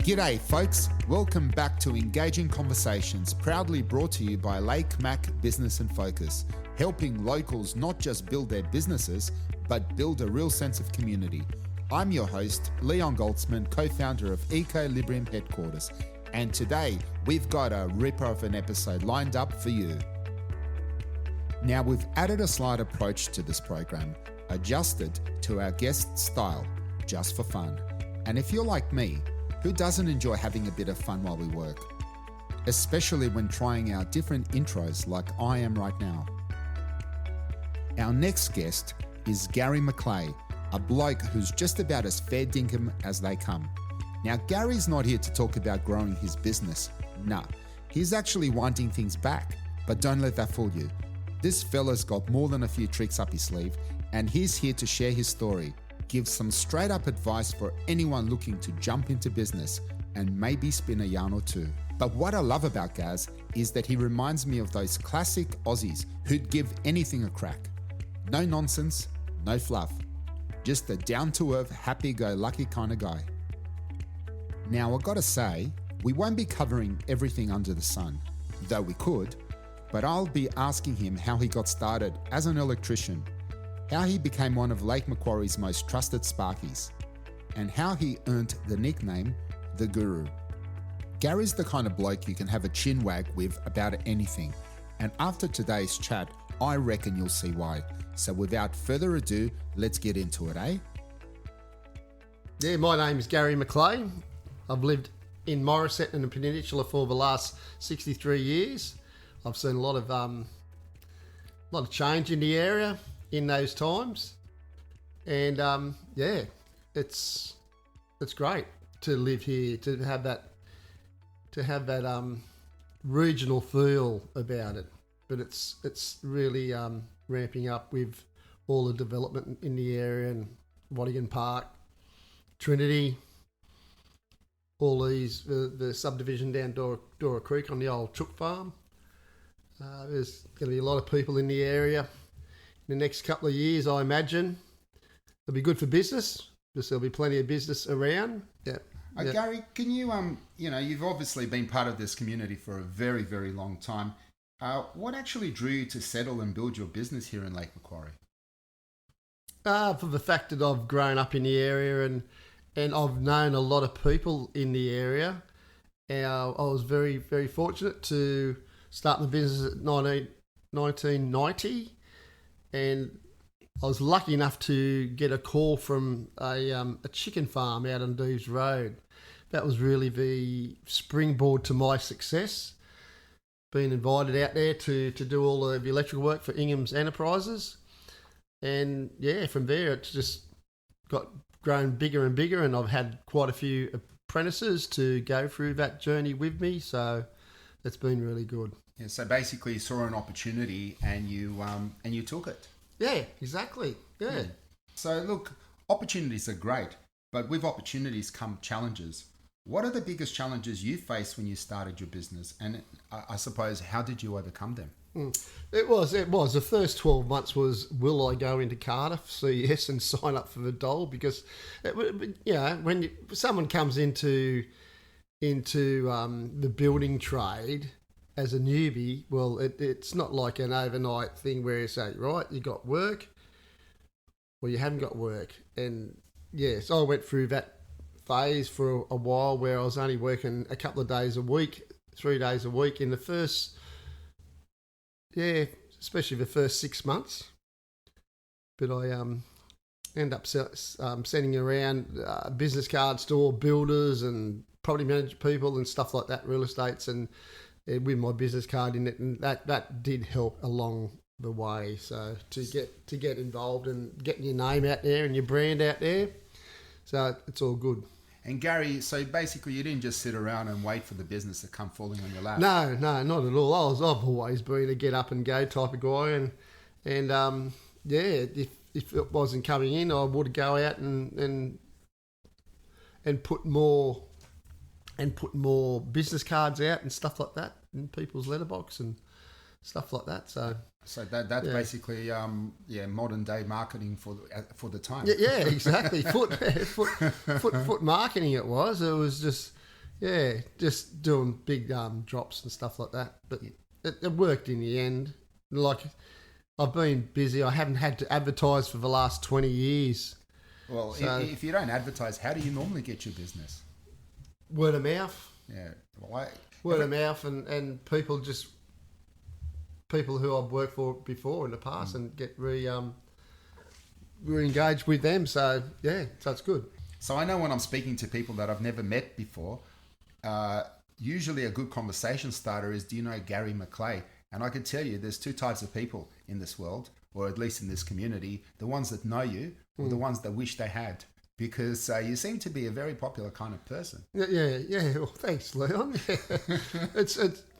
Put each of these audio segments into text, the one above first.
G'day folks, welcome back to Engaging Conversations, proudly brought to you by Lake Mac Business and Focus, helping locals not just build their businesses, but build a real sense of community. I'm your host, Leon Goldsman, co-founder of Equilibrium Headquarters, and today we've got a ripper of an episode lined up for you. Now we've added a slight approach to this program, adjusted to our guest style, just for fun. And if you're like me, who doesn't enjoy having a bit of fun while we work? Especially when trying out different intros like I am right now. Our next guest is Gary McCleay, a bloke who's just about as fair dinkum as they come. Now, Gary's not here to talk about growing his business. Nah, he's actually winding things back. But don't let that fool you. This fella's got more than a few tricks up his sleeve, and he's here to share his story, give some straight up advice for anyone looking to jump into business, and maybe spin a yarn or two. But what I love about Gaz is that he reminds me of those classic Aussies who'd give anything a crack. No nonsense, no fluff. Just a down-to-earth, happy-go-lucky kind of guy. Now, I gotta say, we won't be covering everything under the sun, though we could, but I'll be asking him how he got started as an electrician, how he became one of Lake Macquarie's most trusted sparkies, and how he earned the nickname The Guru. Gary's the kind of bloke you can have a chin wag with about anything, and after today's chat, I reckon you'll see why. So without further ado, let's get into it, eh? Yeah, my name is Gary McCleay. I've lived in Morrissette and the Peninsula for the last 63 years. I've seen a lot of change in the area in those times, and it's great to live here, to have that regional feel about it. But it's really ramping up with all the development in the area, and Waddingon Park, Trinity, all these, the subdivision down Dora Creek on the old Chook Farm. There's going to be a lot of people in the area in the next couple of years, I imagine. It'll be good for business, because there'll be plenty of business around. Yeah. Gary, can you, you've obviously been part of this community for a very, very long time. What actually drew you to settle and build your business here in Lake Macquarie? For the fact that I've grown up in the area and I've known a lot of people in the area. I was very, very fortunate to start the business at 1990, and I was lucky enough to get a call from a chicken farm out on Deves Road. That was really the springboard to my success, being invited out there to do all the electrical work for Ingham's Enterprises. And yeah, from there it's just grown bigger and bigger, and I've had quite a few apprentices to go through that journey with me, so it's been really good. Yeah, so basically you saw an opportunity and you took it. Yeah, exactly. Yeah. So look, opportunities are great, but with opportunities come challenges. What are the biggest challenges you faced when you started your business? And I suppose, how did you overcome them? It was. The first 12 months was, will I go into Cardiff, CES, and sign up for the dole? Because, when someone comes into the building trade as a newbie, well, it's not like an overnight thing where you say, right, you got work, or you haven't got work. And yeah, so I went through that phase for a while where I was only working a couple of days a week, 3 days a week in the first, especially the first 6 months. But I end up sending around business cards to all builders and property management people and stuff like that, real estates, and with my business card in it, and that did help along the way. So to get involved and getting your name out there and your brand out there, so it's all good. And Gary, so basically you didn't just sit around and wait for the business to come falling on your lap. No, not at all. I've always been a get up and go type of guy, and if it wasn't coming in, I would go out and put more business cards out and stuff like that in people's letterbox and stuff like that. So that's basically modern day marketing for the time. Yeah, exactly. Foot marketing. It was just Yeah, just doing big drops and stuff like that. But it worked in the end. Like, I've been busy. I haven't had to advertise for the last 20 years. Well, so, if you don't advertise, how do you normally get your business? Word of mouth. Yeah. Well, word of mouth and people who I've worked for before in the past and get re-engaged with them. So, yeah, so it's good. So I know when I'm speaking to people that I've never met before, usually a good conversation starter is, do you know Gary McCleay? And I can tell you there's two types of people in this world, or at least in this community, the ones that know you or the ones that wish they had. Because you seem to be a very popular kind of person. Yeah. Well, thanks, Leon.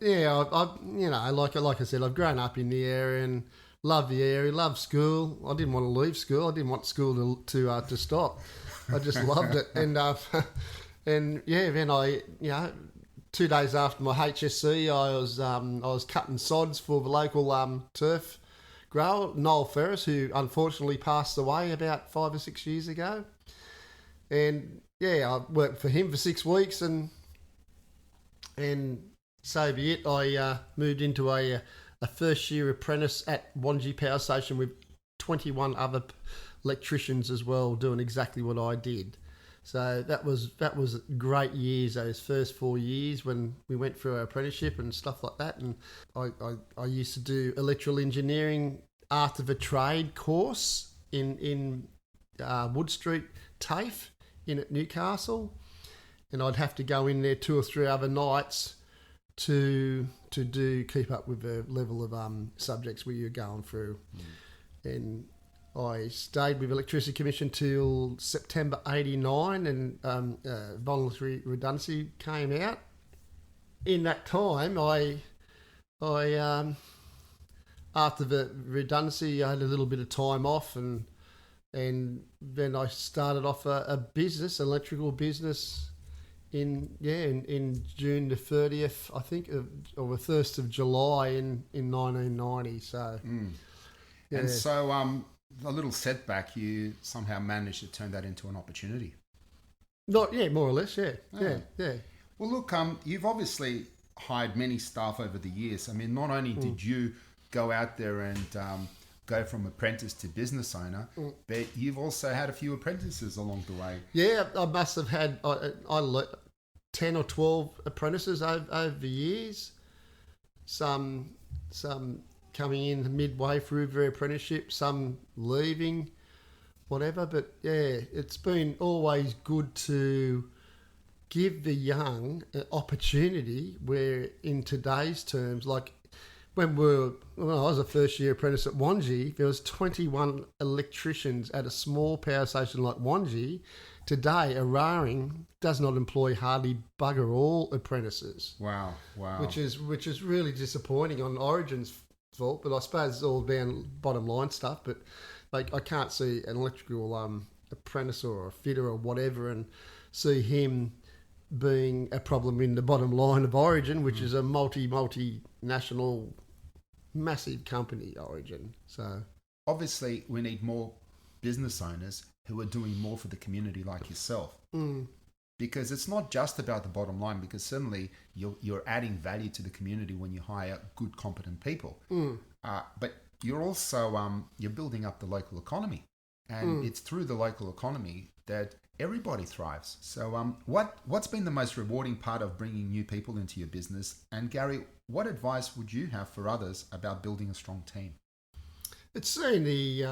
Yeah. Like I said, I've grown up in the area and love the area, love school. I didn't want to leave school. I didn't want school to stop. I just loved it. And then I 2 days after my HSC, I was cutting sods for the local turf grower, Noel Ferris, who unfortunately passed away about 5 or 6 years ago. And yeah, I worked for him for 6 weeks, and so be it. I moved into a first year apprentice at Wangi Power Station with 21 other electricians as well, doing exactly what I did. So that was great years, those first 4 years when we went through our apprenticeship and stuff like that. And I used to do electrical engineering art of a trade course in Wood Street TAFE in at Newcastle, and I'd have to go in there 2 or 3 other nights to keep up with the level of subjects we were going through. And I stayed with Electricity Commission till September '89, and voluntary redundancy came out. In that time, I after the redundancy, I had a little bit of time off, and then I started off a business, electrical business, in June the 30th, I think, or the 1st of July in 1990. So, yeah. And so a little setback, you somehow managed to turn that into an opportunity. More or less, yeah. Well, look, you've obviously hired many staff over the years. I mean, not only did you go out there and go from apprentice to business owner, but you've also had a few apprentices along the way. Yeah, I must have had 10 or 12 apprentices over the years. Some coming in midway through their apprenticeship, some leaving, whatever. But yeah, it's been always good to give the young an opportunity where, in today's terms, like when I was a first year apprentice at Wangi, there was 21 electricians at a small power station like Wangi. Today, Araring does not employ hardly bugger all apprentices. Wow. Which is really disappointing on Origin's fault, but I suppose it's all down bottom line stuff. But like, I can't see an electrical apprentice or a fitter or whatever and see him being a problem in the bottom line of Origin, which is a multinational massive company, Origin. So obviously we need more business owners who are doing more for the community like yourself. Because it's not just about the bottom line, because certainly you're adding value to the community when you hire good, competent people. But you're also you're building up the local economy, and it's through the local economy that everybody thrives. So what's been the most rewarding part of bringing new people into your business? And Gary, what advice would you have for others about building a strong team? It's seeing the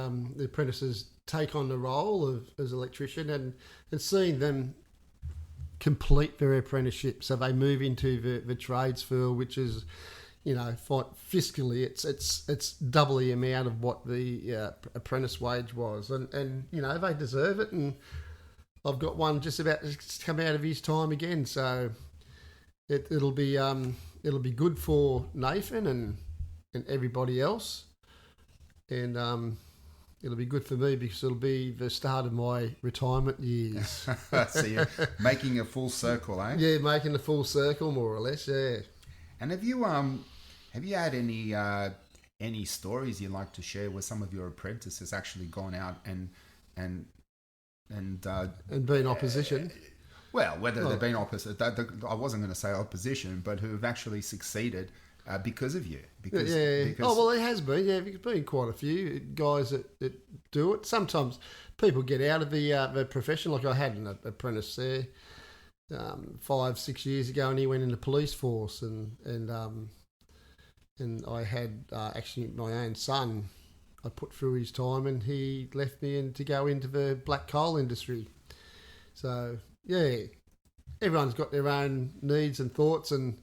apprentices take on the role as electrician and seeing them complete their apprenticeship, so they move into the trades field, which is, fiscally it's double the amount of what the apprentice wage was, and they deserve it. And I've got one just about to come out of his time again, so it'll be good for Nathan and everybody else, and it'll be good for me because it'll be the start of my retirement years. So you're making a full circle, eh? Yeah, making a full circle, more or less, yeah. And have you had any stories you'd like to share where some of your apprentices actually gone out and been opposition? Well, whether they've been opposite, I wasn't going to say opposition, but who have actually succeeded because of you. Because, Oh, well, there has been. Yeah, there's been quite a few guys that do it. Sometimes people get out of the profession. Like I had an apprentice there 5-6 years ago, and he went in the police force, and I had actually my own son. I put through his time, and he left me to go into the black coal industry. So yeah, everyone's got their own needs and thoughts, and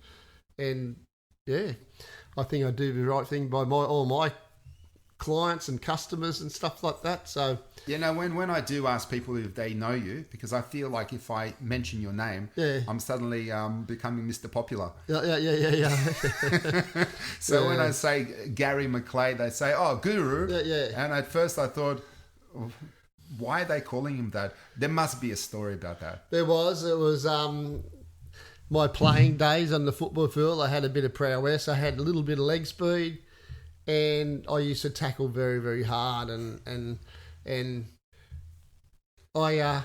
yeah, I think I do the right thing by all my clients and customers and stuff like that. So when I do ask people if they know you, because I feel like if I mention your name, I'm suddenly becoming Mr. Popular. Yeah. So when I say Gary McCleay, they say, "Oh, Guru." Yeah. And at first I thought, why are they calling him that? There must be a story about that. It was my playing days on the football field. I had a bit of prowess. I had a little bit of leg speed, and I used to tackle very, very hard. And I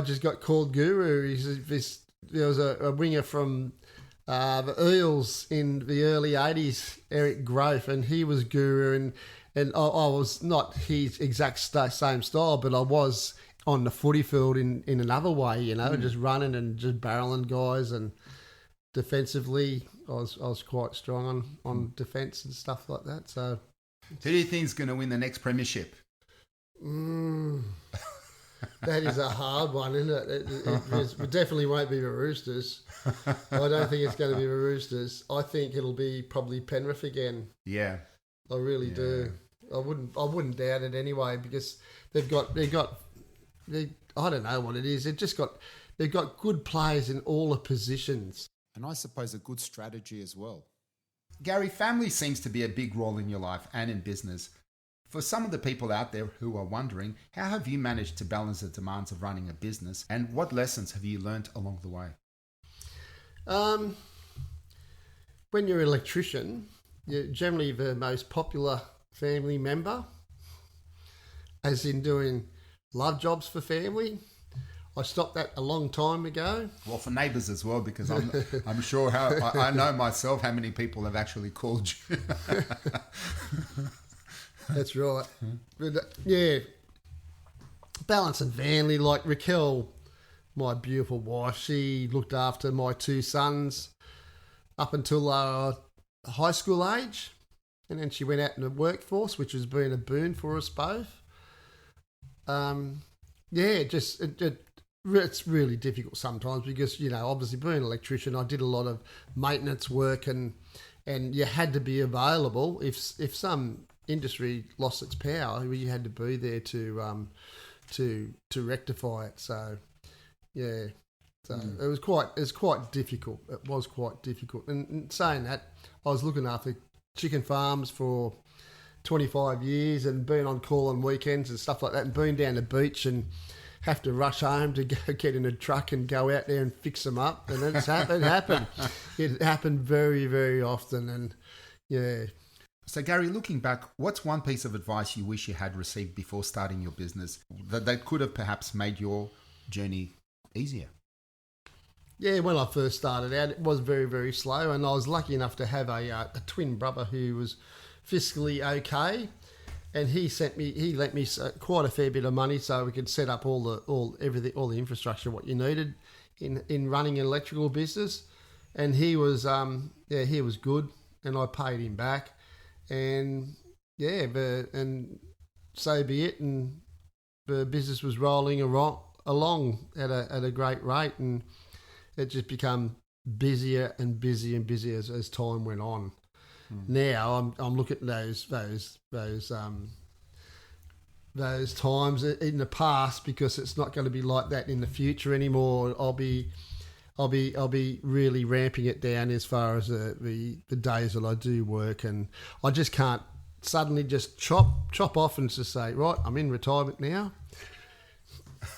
just got called Guru. There was a winger from the Eels in the early 80s, Eric Grove, and he was Guru, and I was not his exact same style, but I was on the footy field in another way, just running and just barreling guys, and defensively I was quite strong on defence and stuff like that. So, who do you think is going to win the next premiership? That is a hard one, isn't it? It definitely won't be the Roosters. I don't think it's going to be the Roosters. I think it'll be probably Penrith again. Yeah, I really do. I wouldn't doubt it anyway, because they've got I don't know what it is. They've got good players in all the positions. And I suppose a good strategy as well. Gary, family seems to be a big role in your life and in business. For some of the people out there who are wondering, how have you managed to balance the demands of running a business, and what lessons have you learnt along the way? When you're an electrician, you're generally the most popular family member, as in doing love jobs for family. I stopped that a long time ago. Well, for neighbours as well, because I'm sure I know myself how many people have actually called you. That's right. But, balancing family, like Raquel, my beautiful wife, she looked after my two sons up until high school age, and then she went out in the workforce, which has been a boon for us both. It's really difficult sometimes because, obviously being an electrician, I did a lot of maintenance work, and you had to be available. If some industry lost its power, you had to be there to rectify it. So, yeah. So it was quite difficult. It was quite difficult. And saying that, I was looking after chicken farms for 25 years and being on call on weekends and stuff like that, and being down the beach and have to rush home to go get in a truck and go out there and fix them up. And it happened. It happened very, very often. And yeah. So Gary, looking back, what's one piece of advice you wish you had received before starting your business that could have perhaps made your journey easier? Yeah, when I first started out, it was very, very slow, and I was lucky enough to have a twin brother who was fiscally okay, and he lent me quite a fair bit of money so we could set up all the infrastructure what you needed in running an electrical business, and he was good, and I paid him back, and so be it, and the business was rolling along at a great rate, and it just became busier and busier and busier as time went on. Now I'm looking at those times in the past, because it's not going to be like that in the future anymore. I'll be really ramping it down as far as the days that I do work, and I just can't suddenly just chop off and just say, right, I'm in retirement now,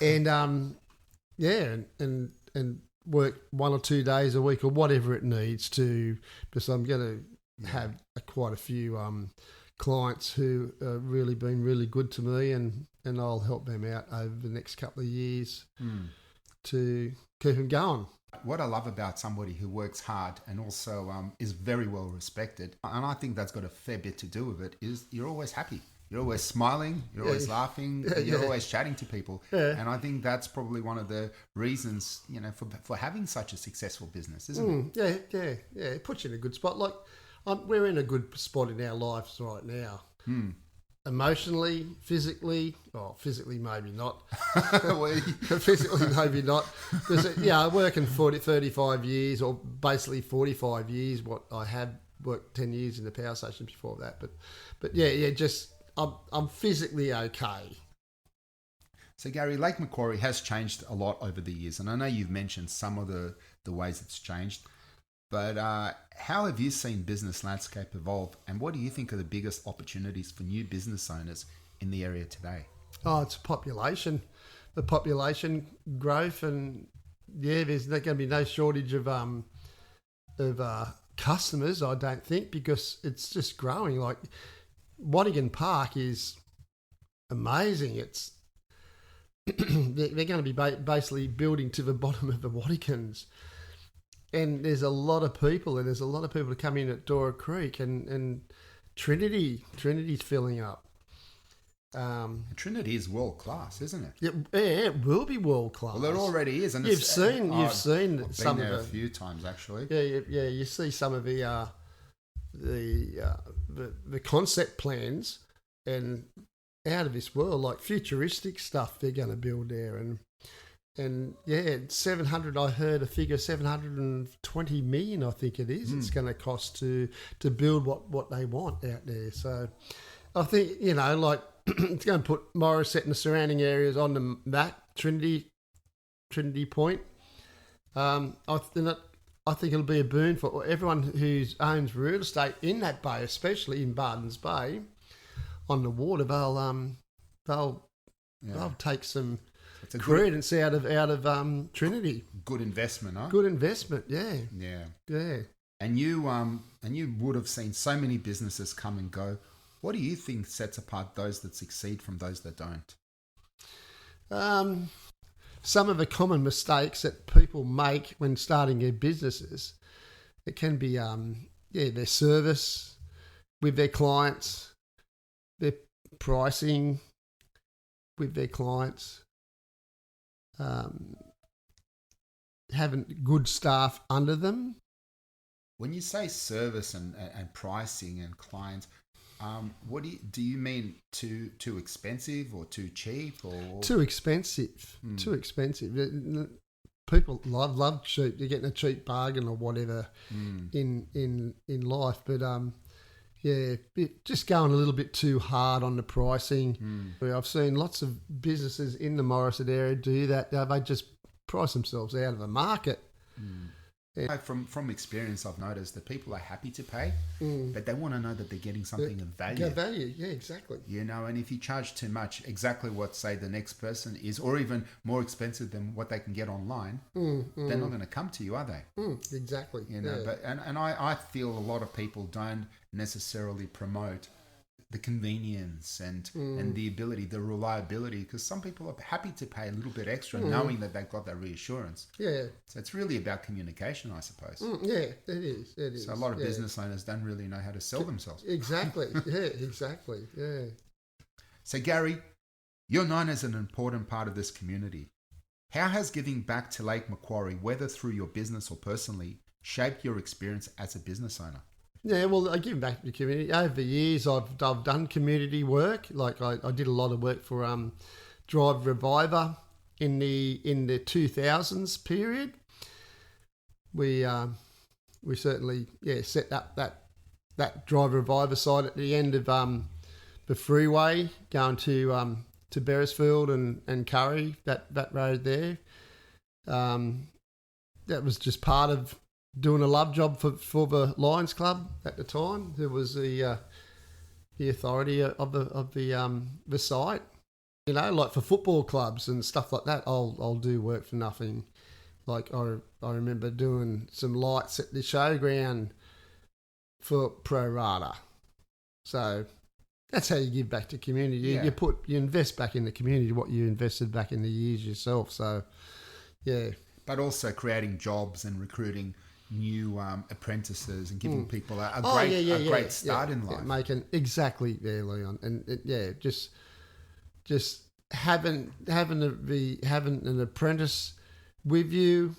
and and work 1 or 2 days a week or whatever it needs to, because I'm going to have quite a few clients who have really been really good to me, and I'll help them out over the next couple of years. to keep them going. What I love about somebody who works hard and also is very well respected, and I think that's got a fair bit to do with it, is you're always happy. You're always smiling, you're always laughing, you're always chatting to people. Yeah. And I think that's probably one of the reasons, for having such a successful business, isn't it? Yeah. It puts you in a good spot. Like, we're in a good spot in our lives right now. Emotionally, physically maybe not. Physically maybe not. Because, working 35 years, or basically 45 years, what I had worked 10 years in the power station before that. But just... I'm physically okay. So Gary, Lake Macquarie has changed a lot over the years, and I know you've mentioned some of the ways it's changed, but how have you seen business landscape evolve, and what do you think are the biggest opportunities for new business owners in the area today? Oh, it's population. The population growth, and there's not going to be no shortage of customers, I don't think, because it's just growing. Like, Waddingon Park is amazing. It's they're going to be basically building to the bottom of the Waddingons, and there's a lot of people, and there's a lot of people to come in at Dora Creek, and Trinity's filling up. Trinity is world class, isn't it? Yeah, it will be world class. Well, it already is, and you've seen I've some been there of a few times actually. Yeah. You see some of the concept plans, and out of this world, like futuristic stuff they're going to build there, and 700. I heard a figure 720 million. I think it is. It's going to cost to build what they want out there. So I think it's going to put Morrissette and the surrounding areas on the map. Trinity Point. I think it'll be a boon for everyone who owns real estate in that bay, especially in Bardens Bay, on the water. They'll take some credence out of Trinity. Good investment, huh? Good investment, yeah. And you would have seen so many businesses come and go. What do you think sets apart those that succeed from those that don't? Some of the common mistakes that people make when starting their businesses, it can be their service with their clients, their pricing with their clients, having good staff under them. When you say service and pricing and clients, what do you mean too expensive or too cheap or too expensive? Too expensive. People love cheap. You're getting a cheap bargain or whatever in life, but just going a little bit too hard on the pricing. I've seen lots of businesses in the Morrissette area do that. They just price themselves out of the market. Yeah. From experience, I've noticed that people are happy to pay, but they want to know that they're getting something of value. Value, yeah, exactly. And if you charge too much, exactly what, say, the next person is, or even more expensive than what they can get online, they're not going to come to you, are they? Exactly. But I feel a lot of people don't necessarily promote the convenience and the ability, the reliability, because some people are happy to pay a little bit extra knowing that they've got that reassurance. Yeah. So it's really about communication, I suppose. It is. So a lot of business owners don't really know how to sell themselves. Exactly. Exactly. Yeah. So Gary, you're known as an important part of this community. How has giving back to Lake Macquarie, whether through your business or personally, shaped your experience as a business owner? Yeah, well, I give back to the community. Over the years, I've done community work. Like I did a lot of work for Drive Reviver in the 2000s period. We certainly set up that Drive Reviver site at the end of the freeway going to Beresfield and Curry. That road there. That was just part of doing a love job for the Lions Club at the time, who was the authority of the site. Like for football clubs and stuff like that, I'll do work for nothing. Like I remember doing some lights at the showground for pro rata. So that's how you give back to community. You invest back in the community what you invested back in the years yourself. So Yeah. But also creating jobs and recruiting new apprentices and giving people a great start in life. Making exactly, Leon, and just having an apprentice with you,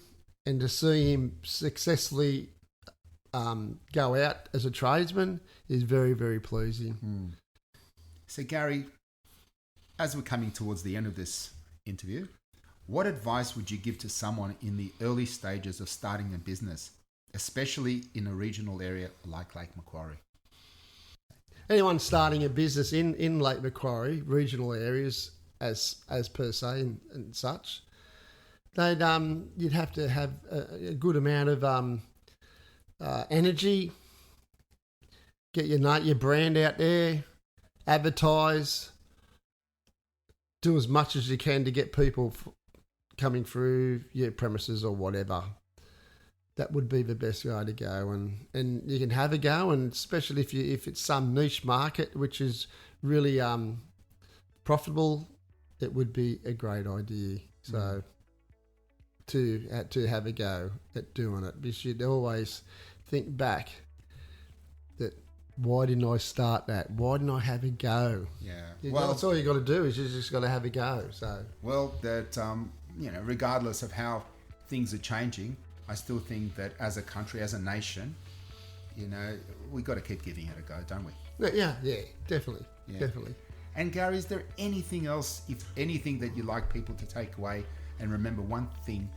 and to see him successfully go out as a tradesman is very, very pleasing. So Gary, as we're coming towards the end of this interview, what advice would you give to someone in the early stages of starting a business, especially in a regional area like Lake Macquarie? Anyone starting a business in Lake Macquarie, regional areas as per se and such, you'd have to have a good amount of energy, get your brand out there, advertise, do as much as you can to get people coming through your premises or whatever. That would be the best way to go, and you can have a go, and especially if it's some niche market which is really profitable, it would be a great idea. So to have a go at doing it, you should always think back that, why didn't I start that? Why didn't I have a go? Yeah, that's all you got to do, is you just got to have a go. So regardless of how things are changing, I still think that as a country, as a nation, we got to keep giving it a go, don't we? Yeah, definitely. And Gary, is there anything else, if anything, that you'd like people to take away and remember one thing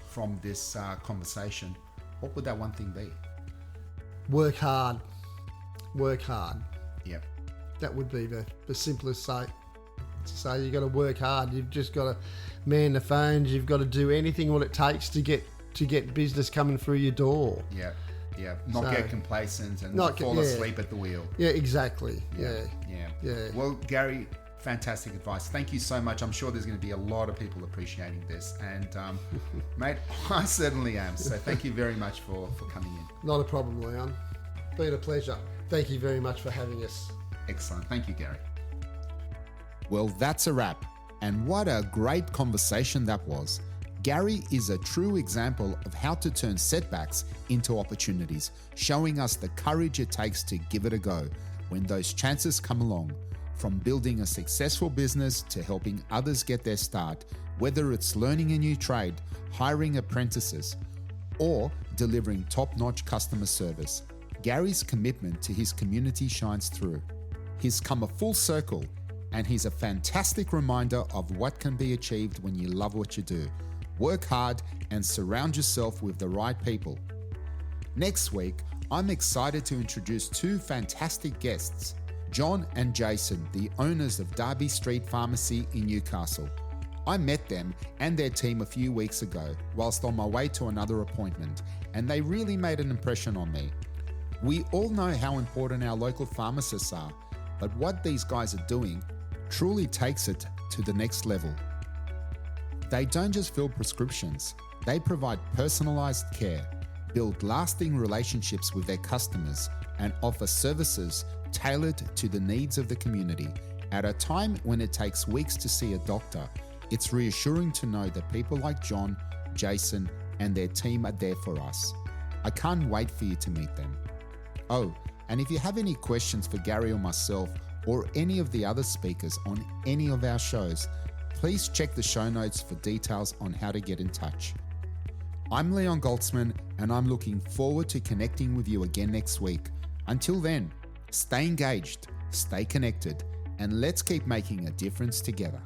from this conversation? What would that one thing be? Work hard. Yep. That would be the simplest say. So you got to work hard. You've just got to man the phones. You've got to do anything what it takes to get business coming through your door. Yeah. Not get complacent and fall asleep at the wheel. Yeah, exactly. Yeah. Well, Gary, fantastic advice. Thank you so much. I'm sure there's going to be a lot of people appreciating this, and mate, I certainly am. So thank you very much for coming in. Not a problem, Leon. Been a pleasure. Thank you very much for having us. Excellent. Thank you, Gary. Well, that's a wrap. And what a great conversation that was. Gary is a true example of how to turn setbacks into opportunities, showing us the courage it takes to give it a go when those chances come along. From building a successful business to helping others get their start, whether it's learning a new trade, hiring apprentices, or delivering top-notch customer service, Gary's commitment to his community shines through. He's come a full circle, and he's a fantastic reminder of what can be achieved when you love what you do. Work hard and surround yourself with the right people. Next week, I'm excited to introduce two fantastic guests, John and Jason, the owners of Derby Street Pharmacy in Newcastle. I met them and their team a few weeks ago whilst on my way to another appointment, and they really made an impression on me. We all know how important our local pharmacists are, but what these guys are doing truly takes it to the next level. They don't just fill prescriptions, they provide personalised care, build lasting relationships with their customers, and offer services tailored to the needs of the community. At a time when it takes weeks to see a doctor, it's reassuring to know that people like John, Jason, and their team are there for us. I can't wait for you to meet them. Oh, and if you have any questions for Gary or myself, or any of the other speakers on any of our shows, please check the show notes for details on how to get in touch. I'm Leon Goldsman, and I'm looking forward to connecting with you again next week. Until then, stay engaged, stay connected, and let's keep making a difference together.